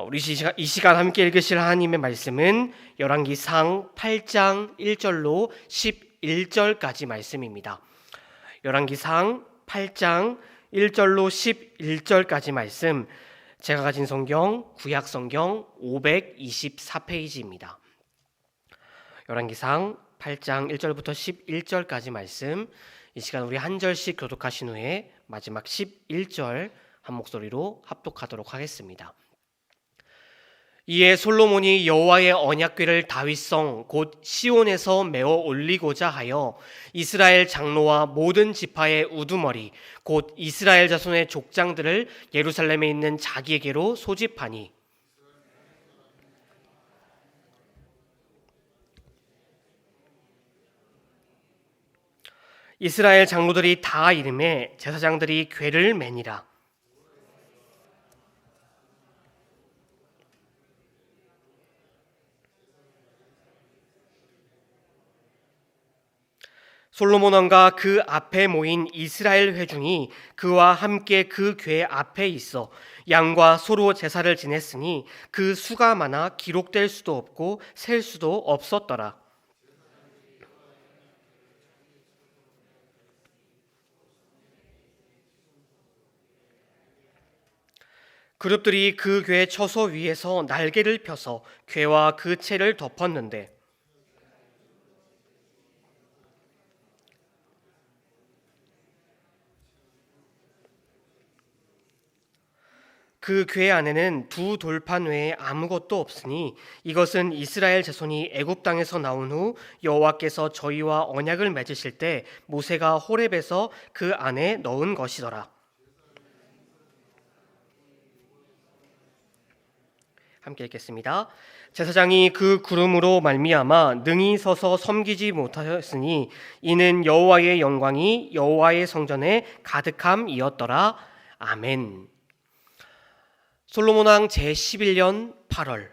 우리 이 시간 함께 읽으실 하나님의 말씀은 열왕기상 8장 1절로 11절까지 말씀입니다. 열왕기상 8장 1절로 11절까지 말씀, 제가 가진 성경 구약 성경 524페이지입니다. 열왕기상 8장 1절부터 11절까지 말씀, 이 시간 우리 한 절씩 교독하신 후에 마지막 11절 한 목소리로 합독하도록 하겠습니다. 이에 솔로몬이 여호와의 언약궤를 다윗성 곧 시온에서 메어 올리고자 하여 이스라엘 장로와 모든 지파의 우두머리 곧 이스라엘 자손의 족장들을 예루살렘에 있는 자기에게로 소집하니 이스라엘 장로들이 다 이름에 제사장들이 궤를 매니라. 솔로몬 왕과 그 앞에 모인 이스라엘 회중이 그와 함께 그 궤 앞에 있어 양과 소로 제사를 지냈으니 그 수가 많아 기록될 수도 없고 셀 수도 없었더라. 그룹들이 그 궤 처소 위에서 날개를 펴서 궤와 그 채를 덮었는데 그 궤 안에는 두 돌판 외에 아무것도 없으니 이것은 이스라엘 자손이 애굽 땅에서 나온 후 여호와께서 저희와 언약을 맺으실 때 모세가 호렙에서 그 안에 넣은 것이더라. 함께 읽겠습니다. 제사장이 그 구름으로 말미암아 능히 서서 섬기지 못하였으니 이는 여호와의 영광이 여호와의 성전에 가득함이었더라. 아멘. 솔로몬 왕 제11년 8월,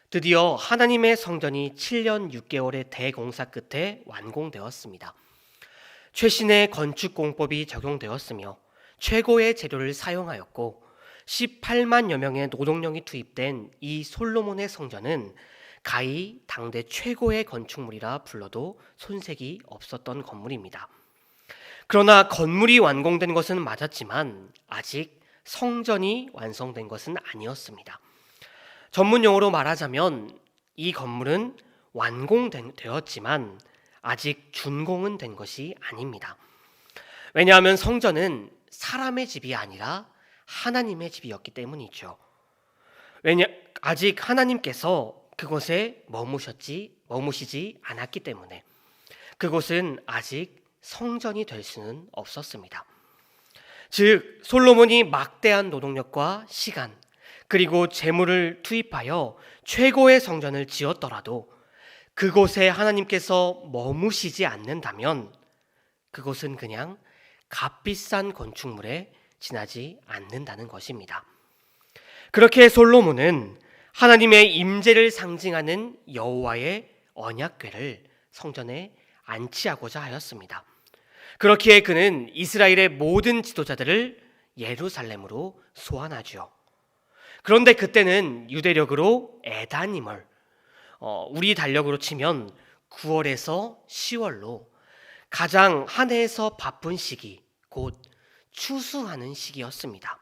드디어 하나님의 성전이 7년 6개월의 대공사 끝에 완공되었습니다. 최신의 건축 공법이 적용되었으며 최고의 재료를 사용하였고 18만여 명의 노동력이 투입된 이 솔로몬의 성전은 가히 당대 최고의 건축물이라 불러도 손색이 없었던 건물입니다. 그러나 건물이 완공된 것은 맞았지만 아직 성전이 완성된 것은 아니었습니다. 전문 용어로 말하자면 이 건물은 완공되었지만 아직 준공은 된 것이 아닙니다. 왜냐하면 성전은 사람의 집이 아니라 하나님의 집이었기 때문이죠. 아직 하나님께서 그곳에 머무시지 않았기 때문에 그곳은 아직 성전이 될 수는 없었습니다. 즉 솔로몬이 막대한 노동력과 시간 그리고 재물을 투입하여 최고의 성전을 지었더라도 그곳에 하나님께서 머무시지 않는다면 그곳은 그냥 값비싼 건축물에 지나지 않는다는 것입니다. 그렇게 솔로몬은 하나님의 임재를 상징하는 여호와의 언약궤를 성전에 안치하고자 하였습니다. 그렇기에 그는 이스라엘의 모든 지도자들을 예루살렘으로 소환하죠. 그런데 그때는 유대력으로 에다니멀, 우리 달력으로 치면 9월에서 10월로 가장 한 해에서 바쁜 시기, 곧 추수하는 시기였습니다.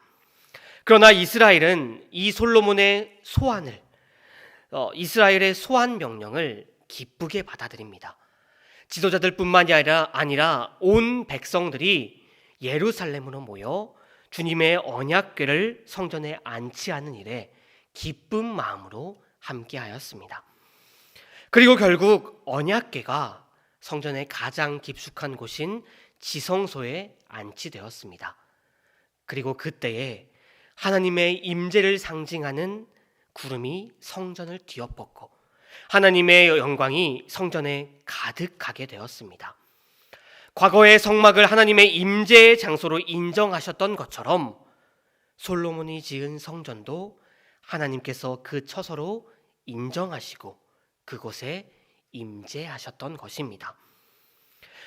그러나 이스라엘은 이 솔로몬의 소환을, 이스라엘의 소환 명령을 기쁘게 받아들입니다. 지도자들뿐만이 아니라 온 백성들이 예루살렘으로 모여 주님의 언약궤를 성전에 안치하는 일에 기쁜 마음으로 함께하였습니다. 그리고 결국 언약궤가 성전의 가장 깊숙한 곳인 지성소에 안치되었습니다. 그리고 그때에 하나님의 임재를 상징하는 구름이 성전을 뒤엎었고 하나님의 영광이 성전에 가득하게 되었습니다. 과거의 성막을 하나님의 임재의 장소로 인정하셨던 것처럼 솔로몬이 지은 성전도 하나님께서 그 처소로 인정하시고 그곳에 임재하셨던 것입니다.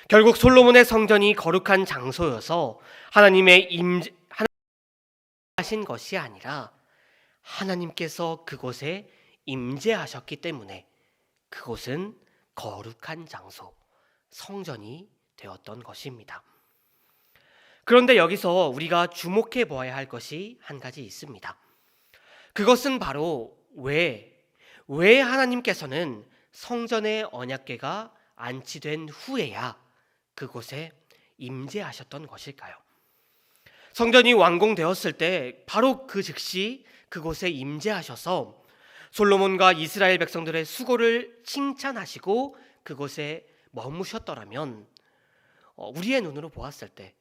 결국 솔로몬의 성전이 거룩한 장소여서 하나님의 임재 하신 것이 아니라 하나님께서 그곳에 임재하셨기 때문에 그곳은 거룩한 장소, 성전이 되었던 것입니다. 그런데 여기서 우리가 주목해 보아야 할 것이 한 가지 있습니다. 그것은 바로 왜 하나님께서는 성전의 언약궤가 안치된 후에야 그곳에 임재하셨던 것일까요? 성전이 완공되었을 때 바로 그 즉시 그곳에 임재하셔서 솔로몬과 이스라엘 백성들의 수고를 칭찬하시고 그곳에 머무셨더라면 우리의 눈으로 보았을 때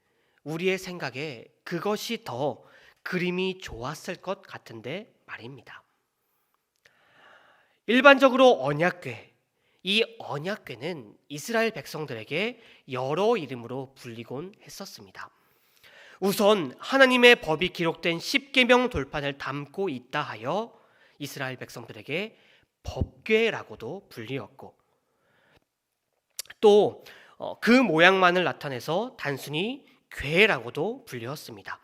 우리의 생각에 그것이 더 그림이 좋았을 것 같은데 말입니다. 일반적으로 언약궤, 이 언약궤는 이스라엘 백성들에게 여러 이름으로 불리곤 했었습니다. 우선 하나님의 법이 기록된 십계명 돌판을 담고 있다 하여 이스라엘 백성들에게 법궤라고도 불리었고, 또 그 모양만을 나타내서 단순히 궤라고도 불리었습니다.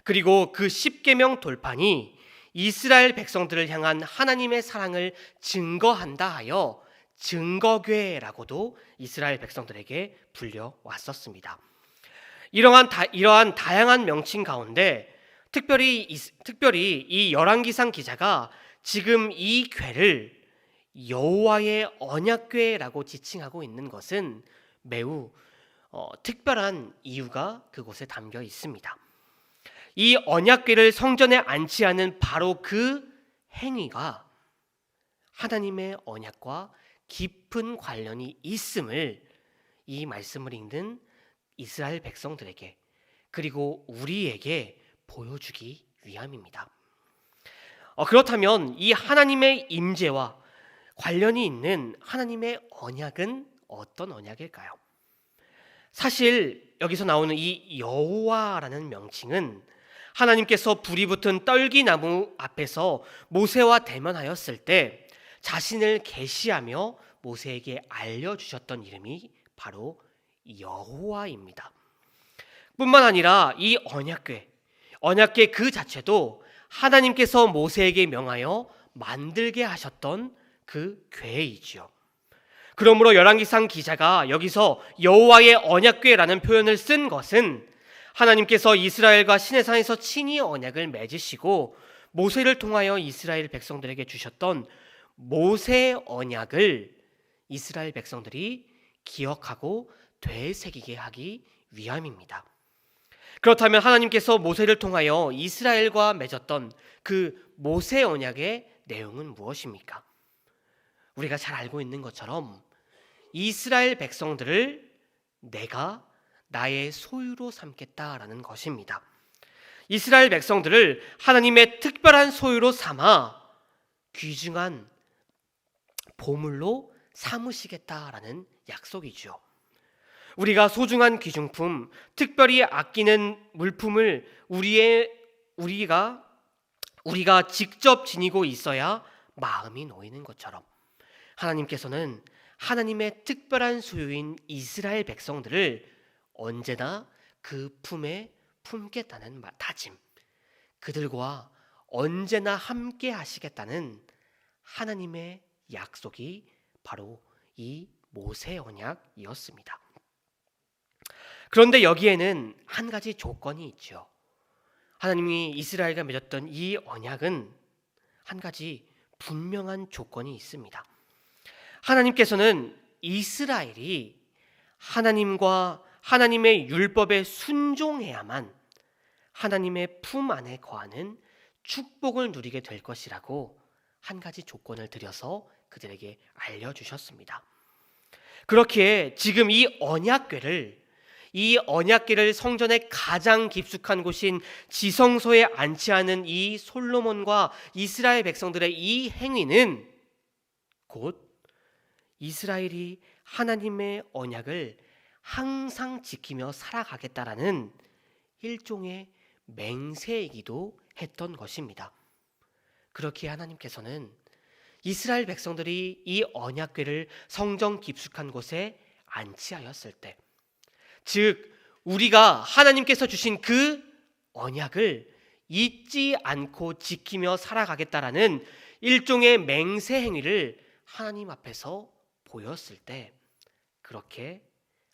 그리고 그 십계명 돌판이 이스라엘 백성들을 향한 하나님의 사랑을 증거한다 하여 증거궤라고도 이스라엘 백성들에게 불려왔었습니다. 이러한 다양한 명칭 가운데 특별히 이 열왕기상 기자가 지금 이 궤를 여호와의 언약궤라고 지칭하고 있는 것은 매우 특별한 이유가 그곳에 담겨 있습니다. 이 언약궤를 성전에 안치하는 바로 그 행위가 하나님의 언약과 깊은 관련이 있음을 이 말씀을 읽는 이스라엘 백성들에게 그리고 우리에게 보여주기 위함입니다. 그렇다면 이 하나님의 임재와 관련이 있는 하나님의 언약은 어떤 언약일까요? 사실 여기서 나오는 이 여호와라는 명칭은 하나님께서 불이 붙은 떨기나무 앞에서 모세와 대면하였을 때 자신을 계시하며 모세에게 알려주셨던 이름이 바로 여호와입니다. 뿐만 아니라 이 언약궤 그 자체도 하나님께서 모세에게 명하여 만들게 하셨던 그 궤이지요. 그러므로 열왕기상 기자가 여기서 여호와의 언약궤라는 표현을 쓴 것은 하나님께서 이스라엘과 시내산에서 친히 언약을 맺으시고 모세를 통하여 이스라엘 백성들에게 주셨던 모세 언약을 이스라엘 백성들이 기억하고 되새기게 하기 위함입니다. 그렇다면 하나님께서 모세를 통하여 이스라엘과 맺었던 그 모세 언약의 내용은 무엇입니까? 우리가 잘 알고 있는 것처럼 이스라엘 백성들을 내가 나의 소유로 삼겠다라는 것입니다. 이스라엘 백성들을 하나님의 특별한 소유로 삼아 귀중한 보물로 삼으시겠다라는 약속이죠. 우리가 소중한 귀중품, 특별히 아끼는 물품을 우리가 직접 지니고 있어야 마음이 놓이는 것처럼 하나님께서는 하나님의 특별한 소유인 이스라엘 백성들을 언제나 그 품에 품겠다는 다짐, 그들과 언제나 함께 하시겠다는 하나님의 약속이 바로 이 모세 언약이었습니다. 그런데 여기에는 한 가지 조건이 있죠. 하나님이 이스라엘과 맺었던 이 언약은 한 가지 분명한 조건이 있습니다. 하나님께서는 이스라엘이 하나님과 하나님의 율법에 순종해야만 하나님의 품 안에 거하는 축복을 누리게 될 것이라고 한 가지 조건을 들여서 그들에게 알려주셨습니다. 그렇기에 지금 이 언약궤를 성전의 가장 깊숙한 곳인 지성소에 안치하는 이 솔로몬과 이스라엘 백성들의 이 행위는 곧 이스라엘이 하나님의 언약을 항상 지키며 살아가겠다라는 일종의 맹세이기도 했던 것입니다. 그렇기에 하나님께서는 이스라엘 백성들이 이 언약궤를 성전 깊숙한 곳에 안치하였을 때, 즉 우리가 하나님께서 주신 그 언약을 잊지 않고 지키며 살아가겠다라는 일종의 맹세 행위를 하나님 앞에서 보였을 때 그렇게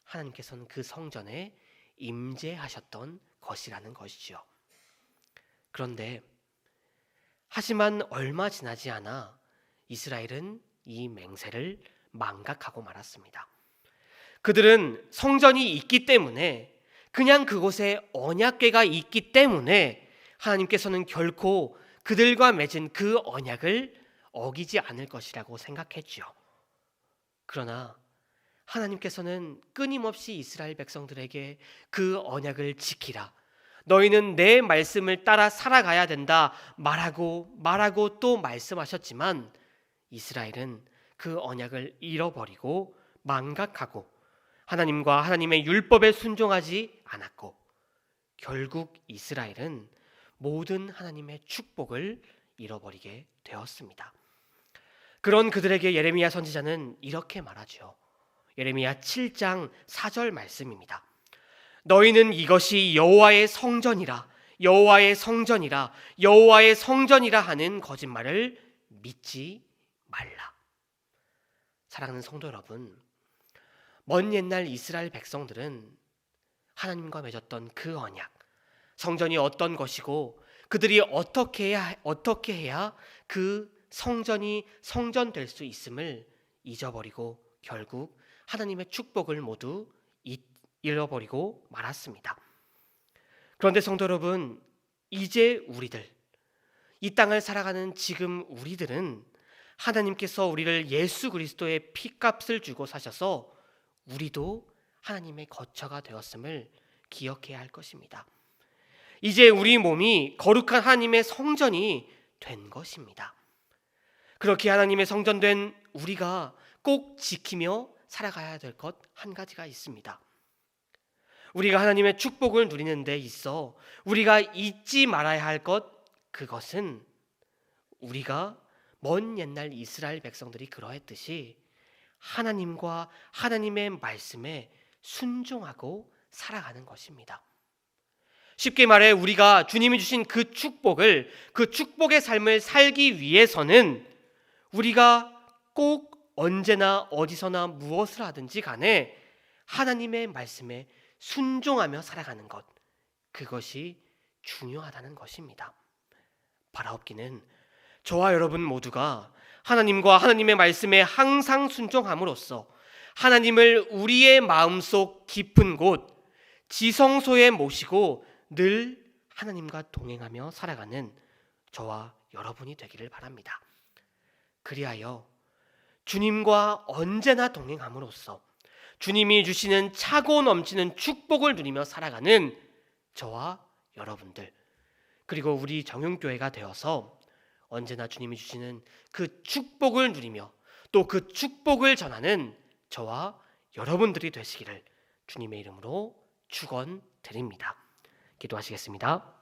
하나님께서는 그 성전에 임재하셨던 것이라는 것이죠. 그런데 하지만 얼마 지나지 않아 이스라엘은 이 맹세를 망각하고 말았습니다. 그들은 성전이 있기 때문에, 그냥 그곳에 언약궤가 있기 때문에 하나님께서는 결코 그들과 맺은 그 언약을 어기지 않을 것이라고 생각했죠. 그러나 하나님께서는 끊임없이 이스라엘 백성들에게 그 언약을 지키라, 너희는 내 말씀을 따라 살아가야 된다 말하고 또 말씀하셨지만 이스라엘은 그 언약을 잃어버리고 망각하고 하나님과 하나님의 율법에 순종하지 않았고 결국 이스라엘은 모든 하나님의 축복을 잃어버리게 되었습니다. 그런 그들에게 예레미야 선지자는 이렇게 말하죠. 예레미야 7장 4절 말씀입니다. 너희는 이것이 여호와의 성전이라, 여호와의 성전이라, 여호와의 성전이라 하는 거짓말을 믿지 말라. 사랑하는 성도 여러분, 먼 옛날 이스라엘 백성들은 하나님과 맺었던 그 언약, 성전이 어떤 것이고 그들이 어떻게 해야 그 성전이 성전될 수 있음을 잊어버리고 결국 하나님의 축복을 모두 잃어버리고 말았습니다. 그런데 성도 여러분, 이제 우리들, 이 땅을 살아가는 지금 우리들은 하나님께서 우리를 예수 그리스도의 피값을 주고 사셔서 우리도 하나님의 거처가 되었음을 기억해야 할 것입니다. 이제 우리 몸이 거룩한 하나님의 성전이 된 것입니다. 그렇게 하나님의 성전된 우리가 꼭 지키며 살아가야 될 것 한 가지가 있습니다. 우리가 하나님의 축복을 누리는 데 있어 우리가 잊지 말아야 할 것, 그것은 우리가 먼 옛날 이스라엘 백성들이 그러했듯이 하나님과 하나님의 말씀에 순종하고 살아가는 것입니다. 쉽게 말해 우리가 주님이 주신 그 축복을, 그 축복의 삶을 살기 위해서는 우리가 꼭 언제나 어디서나 무엇을 하든지 간에 하나님의 말씀에 순종하며 살아가는 것, 그것이 중요하다는 것입니다. 바라옵기는 저와 여러분 모두가 하나님과 하나님의 말씀에 항상 순종함으로써 하나님을 우리의 마음속 깊은 곳, 지성소에 모시고 늘 하나님과 동행하며 살아가는 저와 여러분이 되기를 바랍니다. 그리하여 주님과 언제나 동행함으로써 주님이 주시는 차고 넘치는 축복을 누리며 살아가는 저와 여러분들, 그리고 우리 정용교회가 되어서 언제나 주님이 주시는 그 축복을 누리며 또 그 축복을 전하는 저와 여러분들이 되시기를 주님의 이름으로 축원드립니다. 기도하시겠습니다.